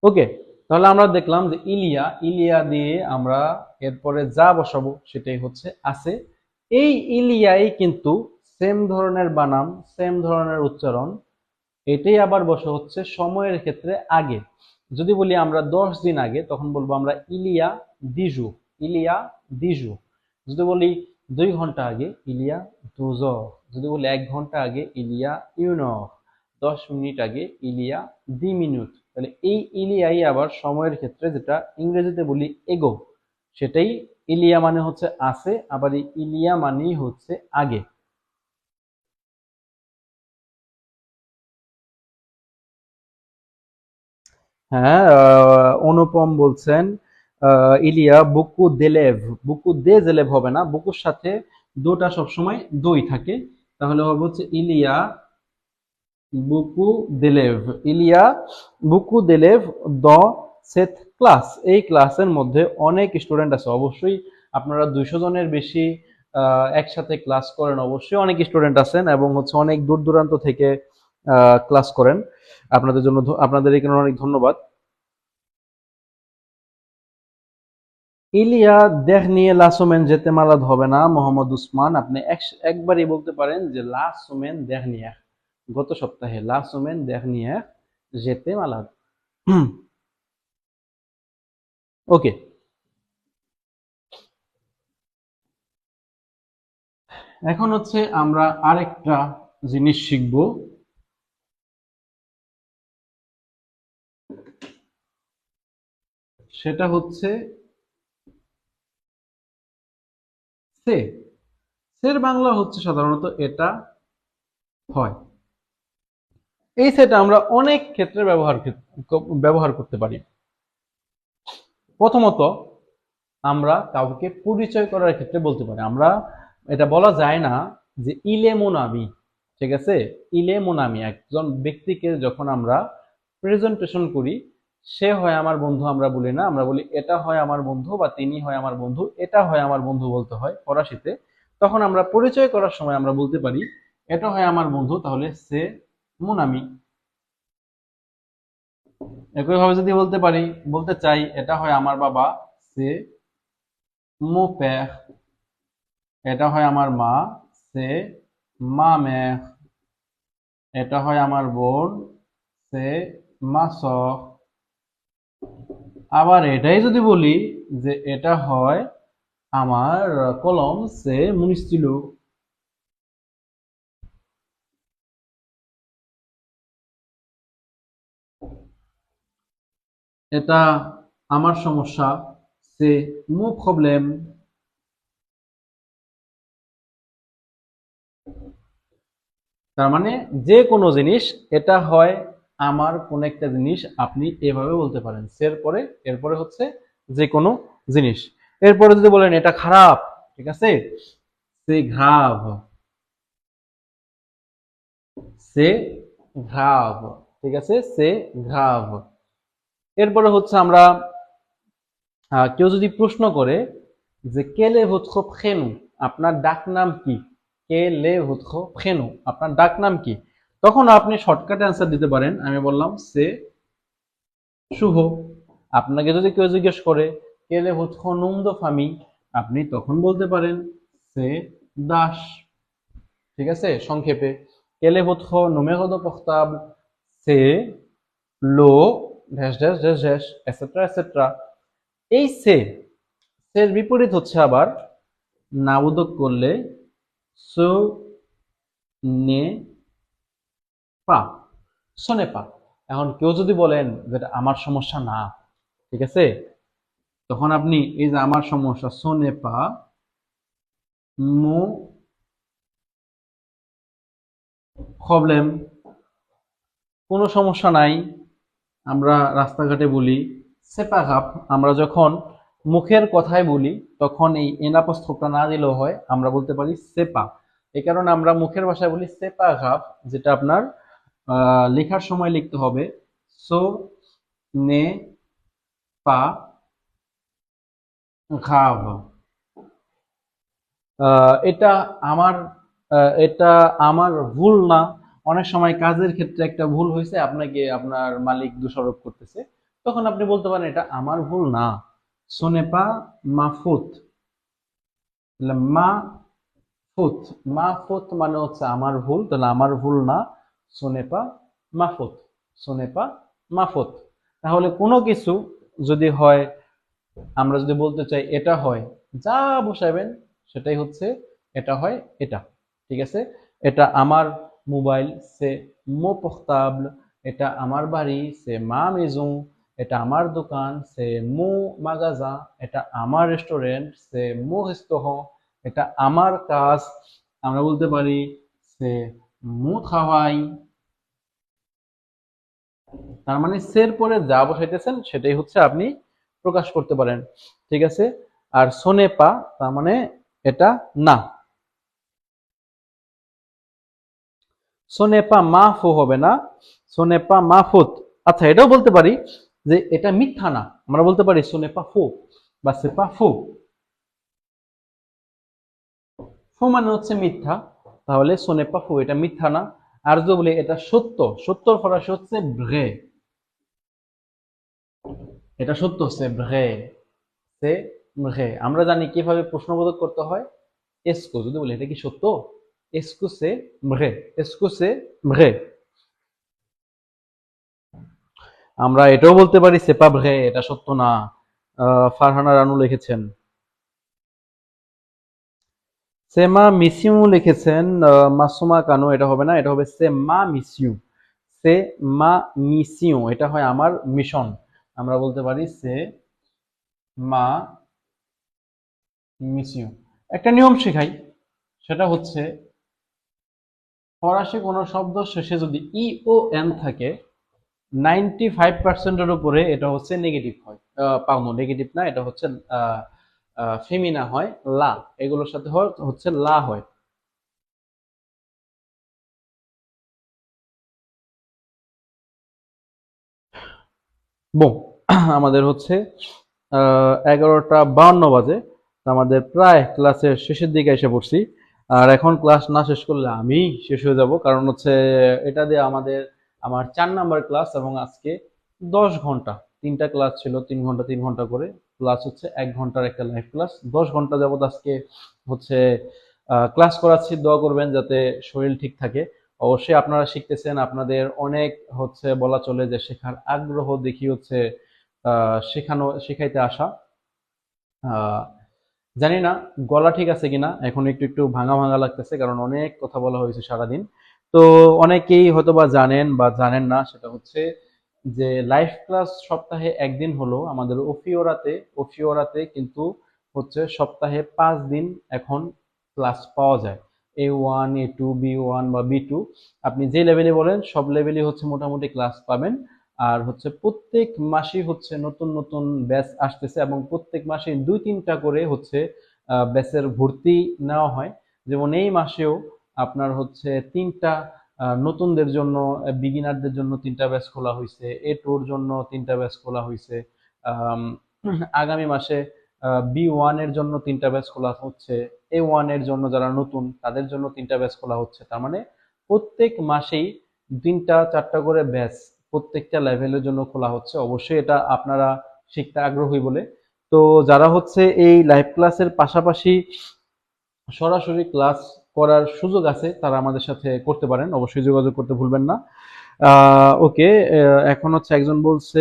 ওকে, তাহলে আমরা দেখলাম যে ইলিয়া, ইলিয়া দিয়ে আমরা এরপরে যা বসাবো সেটাই হচ্ছে আছে। এই ইলিয়াই কিন্তু সেম ধরনের বানান, সেম ধরনের উচ্চারণ, এটাই আবার বসে হচ্ছে সময়ের ক্ষেত্রে আগে। যদি বলি আমরা 10 দিন আগে তখন বলবো আমরা ইলিয়া দিজু, ইলিয়া দিজু। যদি বলি 2 ঘন্টা আগে ইলিয়া দুজ, যদি বলি 1 ঘন্টা আগে ইলিয়া ইউন, 10 মিনিট আগে ইলিয়া 10 মিনিট। তাহলে এই ইলিয়াই আবার সময়ের ক্ষেত্রে, যেটা ইংরেজিতে বলি এগো, সেটাই ইলিয়া মানে হচ্ছে আছে, আবার এই ইলিয়া মানেই হচ্ছে আগে। হ্যাঁ, অনুপম বলছেন ইলিয়া বুকু দেলেভ, বুকু দে জেলেভ হবে না, বুকুর সাথে দোটা সবসময় দই থাকে, তাহলে হবে হচ্ছে ইলিয়া বুকু দেলেভ, ইলিয়া বুকু দেলেভ দ সেথ ক্লাস, এই ক্লাসের মধ্যে অনেক স্টুডেন্ট আছে। অবশ্যই আপনারা 200 জনের বেশি একসাথে ক্লাস করেন, অবশ্যই অনেক স্টুডেন্ট আছেন এবং হচ্ছে অনেক দূর দূরান্ত থেকে ক্লাস করেন। আপনাদের জন্য আপনাদের এখানে অনেক ধন্যবাদ। ইলিয়া দেখ নিয়ে লাসোমেন যেতে মালাদ হবে না, মোহাম্মদ উসমান, আপনি একবারই বলতে পারেন যে লাসোমেন দেখ নিয়ে, গত সপ্তাহে লাসোমেন দেখ নিয়ে যেতে মালাদ। ওকে, এখন হচ্ছে আমরা আরেকটা জিনিস শিখব সেটা হচ্ছে সে। সের বাংলা হচ্ছে সাধারণত এটা হয়। এই সেটা আমরা অনেক ক্ষেত্রে ব্যবহার করতে পারি। প্রথমত আমরা কাউকে পরিচয় করার ক্ষেত্রে বলতে পারি। আমরা এটা বলা যায় না যে ইলে মোন আমি, ঠিক আছে? ইলে মোন আমি, একজন ব্যক্তিকে যখন আমরা প্রেজেন্টেশন করি, সে হয় আমার বন্ধু আমরা বলি না, আমরা বলি এটা হয় আমার বন্ধু বা তিনি হয় আমার বন্ধু, এটা হয় আমার বন্ধু বলতে হয় ফরাসিতে। তখন আমরা পরিচয় করার সময় আমরা বলতে পারি এটা হয় আমার বন্ধু, তাহলে সে মোন আমি। একইভাবে যদি বলতে চাই এটা হয় আমার বাবা, সে মো প্যার। এটা হয় আমার মা, সে মা মের। এটা হয় আমার বোন, সে মা সর। আবার এটাই যদি বলি যে এটা হয় আমার কলম, সে mon stylo। এটা আমার সমস্যা, সে mon problème। তার মানে যে কোনো জিনিস এটা হয় আমার কোন একটা জিনিস, আপনি এভাবে বলতে পারেন। এরপরে হচ্ছে যে কোনো জিনিস। এরপরে যদি বলেন এটা খারাপ, ঠিক আছে, সে ঘ্রাভ। সে ঘ্রাভ, ঠিক আছে, সে ঘ্রাভ। এরপরে হচ্ছে আমরা কেউ যদি প্রশ্ন করে যে কেলে votre prénom, আপনার ডাক নাম কি? কেলে votre prénom, আপনার ডাক নাম কি? তখন আপনি শর্টকাটে অ্যান্সার দিতে পারেন। আমি বললাম সে শুভ। আপনাকে যদি কেউ জিজ্ঞেস করে কেলে votre nom de famille, আপনি তখন বলতে পারেন সে দাস, ঠিক আছে, সংক্ষেপে। কেলে votre numéro de portable, সে লো dash dash dash dash etcetera etcetera. এই সের বিপরীত হচ্ছে আবার নাবোধক করলে সো নে পা, শোনে পা। এখন কেউ যদি বলেন যেটা আমার সমস্যা না, ঠিক আছে, তখন আপনি এই যে আমার সমস্যা শোনে পা মো প্রবলেম, কোনো সমস্যা নাই। আমরা রাস্তাঘাটে বলি সেপা ঘাপ। আমরা যখন মুখের কথায় বলি তখন এই এনাপস্থটা না দিলেও হয়, আমরা বলতে পারি সেপা। এই কারণে আমরা মুখের ভাষায় বলি সেপা ঘাপ, যেটা আপনার লেখার সময় লিখতে হবে সো নে পা ঘাভ। এটা আমার এটা আমার ভুল না। অনেক সময় কাজের ক্ষেত্রে একটা ভুল হয়েছে, আপনাকে আপনার মালিক দোষারোপ করতেছে, তখন আপনি বলতে পারেন এটা আমার ভুল না, সোনেপা মাফুত। মা ফুত, মা ফুত মানে হচ্ছে আমার ভুল, তাহলে আমার ভুল না, সোনেপা মাফুত, সোনেপা মাফুত। তাহলে কোনো কিছু যদি হয়, আমরা যদি বলতে চাই এটা হয়, যা বসাবেন সেটাই হচ্ছে এটা হয় এটা, ঠিক আছে। এটা আমার মোবাইল, সে মো পোর্টাবল। এটা আমার বাড়ি, সে মা মেজুং। এটা আমার দোকান, সে মো মাগাজা। এটা আমার রেস্টুরেন্ট, সে মো রেস্তোরাঁ। এটা আমার কাজ, আমরা বলতে পারি সে মো খাওয়াই। তার মানে সের পরে যা বসাইতেছেন সেটাই হচ্ছে আপনি প্রকাশ করতে পারেন, ঠিক আছে। আর সোনে পা তার মানে এটা না। সোনে পা মাফ হবে না, সোনে পা মাফুত। আচ্ছা, এটাও বলতে পারি যে এটা মিথ্যা না, আমরা বলতে পারি সোনে পা ফো বা সেপা ফো। ফো মানে হচ্ছে মিথ্যা, তাহলে সোনে পা ফো, এটা মিথ্যা না। আর যদি বলি এটা সত্য, সত্যর ফরাসি হচ্ছে ভ্রে। এটা সত্য হচ্ছে ভ্রে, সে ভ্রে। আমরা জানি কিভাবে প্রশ্নবোধক করতে হয়। এসকো যদি বলি এটা কি সত্য, এসকো সে ভ্রে, এসকো সে ভ্রে। আমরা এটাও বলতে পারি সেপা ভ্রে, এটা সত্য না। ফারহানা রানু লিখেছেন সেমা মিসিউ লিখেছেন মাসুমা কানু, এটা হবে না, এটা হবে সে মা মিসিউ। সে মা মিসিউ, এটা হয় আমার মিশন। আমরা বলতে পারি সে মা মিসিউ। একটা নিয়ম শেখাই, সেটা হচ্ছে ফরাসি কোনো শব্দ শেষে যদি ই ও এন থাকে 95%-এর উপরে এটা হচ্ছে নেগেটিভ হয়। পাউনো নেগেটিভ না, এটা হচ্ছে ফেমিনা হয়, লা। এগুলোর সাথে হচ্ছে লা হয়। বো আমাদের হচ্ছে 11:52 বাজে। তো আমাদের প্রায় ক্লাসের শেষের দিকে এসে পড়ছি। আর এখন ক্লাস না শেষ করলে আমি শেষ হয়ে যাব, কারণ হচ্ছে এটা দিয়ে আমার 4 নাম্বার ক্লাস, এবং আজকে 10 ঘন্টা, 3টা ক্লাস ছিল, 3 ঘন্টা 3 ঘন্টা করে, প্লাস হচ্ছে 1 ঘন্টার একটা লাইভ ক্লাস, 10 ঘন্টা যাবত আজকে হচ্ছে ক্লাস করাচ্ছি। দোয়া করবেন যাতে শরীর ঠিক থাকে। অবশ্যই আপনারা শিখতেছেন, আপনাদের অনেক হচ্ছে বলা চলে যে শেখার আগ্রহ দেখি হচ্ছে শেখাইতে আসা। আহ, জানি না গলা ঠিক আছে কিনা, এখন একটু একটু ভাঙা ভাঙা লাগতেছে, কারণ অনেক কথা বলা হয়েছে সারাদিন। তো অনেকেই হয়তোবা জানেন বা জানেন না, সেটা হচ্ছে যে লাইভ ক্লাস সপ্তাহে একদিন হলো আমাদের ওফিওরাতে কিন্তু হচ্ছে সপ্তাহে 5 দিন এখন ক্লাস পাওয়া যায়। A1 A2 B1 বা B2, আপনি যে লেভেলে বলেন সব লেভেলই হচ্ছে মোটামুটি ক্লাস পাবেন। আর হচ্ছে প্রত্যেক মাসেই হচ্ছে নতুন নতুন ব্যাচ আসতেছে, এবং প্রত্যেক মাসে 2-3টা করে হচ্ছে ব্যাচের ভর্তি নেওয়া হয়। যেমন এই মাসেও আপনার হচ্ছে 3টা নতুনদের জন্য, বিগিনারদের জন্য 3টা ব্যাচ খোলা হয়েছে, A2-র জন্য 3টা ব্যাচ খোলা হয়েছে। আম, আগামী মাসে B1 এর জন্য 3টা ব্যাচ খোলা হচ্ছে, A1 এর জন্য যারা নতুন তাদের জন্য 3টা ব্যাচ খোলা হচ্ছে। তার মানে প্রত্যেক মাসেই 3টা 4টা করে ব্যাচ প্রত্যেকটা লেভেলের জন্য খোলা হচ্ছে। অবশ্যই এটা আপনারা শিখতে আগ্রহী বলে। তো যারা হচ্ছে এই লাইভ ক্লাসের পাশাপাশি সরাসরি ক্লাস করার সুযোগ আছে, তারা আমাদের সাথে করতে পারেন, অবশ্যই যোগাযোগ করতে ভুলবেন না। ওকে, এখন হচ্ছে একজন বলছে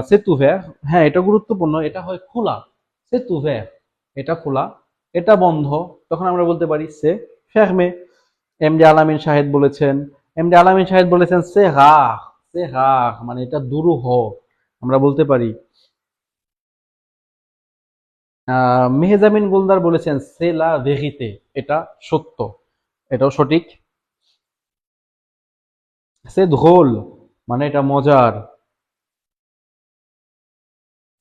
সেতু ভ্যা, হ্যাঁ এটা গুরুত্বপূর্ণ, এটা হয় খোলা। সেতু ভ্যা, এটা খোলা, এটা বন্ধ, তখন আমরা বলতে পারি সে ফেরমে। এমডি আলামিন শাহেদ বলেছেন, সে রাখ মানে এটা দুরূহ, আমরা বলতে পারি। মেহজামিন গোলদার বলেছেন সে লা ভেরিতে, এটা সত্য, এটাও সঠিক। সে ধোল মানে এটা মজার।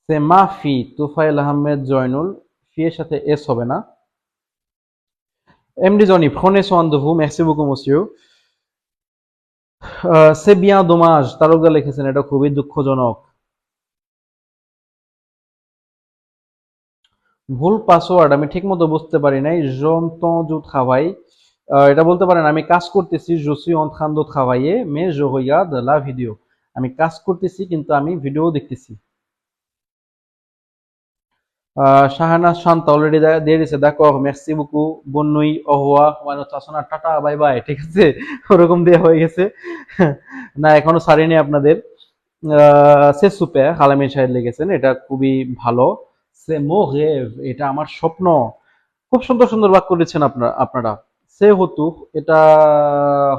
সে মাফি, তুফাইল আহমেদ জয়নুল, ফি এর সাথে এস হবে না। এমডি জনি, ফোনে সোয়ান দহু, মেক্সি বুকু মসিউ। সে বিয়া দোমাজ, তারকদা লিখেছেন, এটা খুবই দুঃখজনক। ভুল পাসওয়ার্ড, আমি ঠিক মতো বুঝতে পারি নাই। জন্ত জুত খাওয়াই, এটা বলতে পারেন আমি কাজ করতেছি, জসি অন খান দো খাওয়াইয়ে মে জো হইয়াদ লা ভিডিও, আমি কাজ করতেছি কিন্তু আমি ভিডিও দেখতেছি। শাহানা শান্ত অলরেডি দিয়ে দিছে, দেখো মেসি বুকু বন্নুই অহুয়া মানে চাষনা টাটা বাই বাই, ঠিক আছে, ওরকম দিয়ে হয়ে গেছে। না এখনো ছাড়িনি আপনাদের। সে সুপে হালামি সাহেব লিখেছেন, এটা খুবই ভালো। সে মোহেভ, এটা আমার স্বপ্ন। খুব সুন্দর সুন্দর বাক্য দিচ্ছেন আপনারা। সে হতু, এটা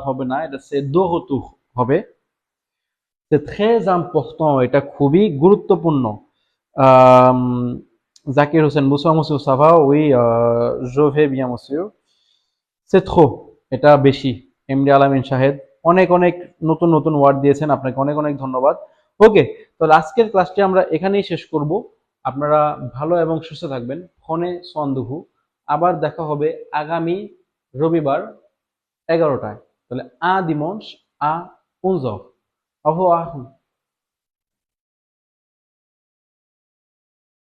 হবে না, এটা সে দো হতু হবে। সে très important, এটা খুবই গুরুত্বপূর্ণ। আম, জাকির হোসেন, বুসা মুসু সাভা উই জোভে বিয়া মুসিও। সে থ্রো, এটা বেশি। এমডি আলামিন শাহেদ অনেক অনেক নতুন নতুন ওয়ার্ড দিয়েছেন, আপনাকে অনেক অনেক ধন্যবাদ। ওকে, তাহলে আজকের ক্লাসটি আমরা এখানেই শেষ করব। আপনারা ভালো এবং সুস্থ থাকবেন। ফোনে সন্দুহু, আবার দেখা হবে আগামী রবিবার 11টায়। তাহলে আ দিমঞ্চ আ 11 Au revoir.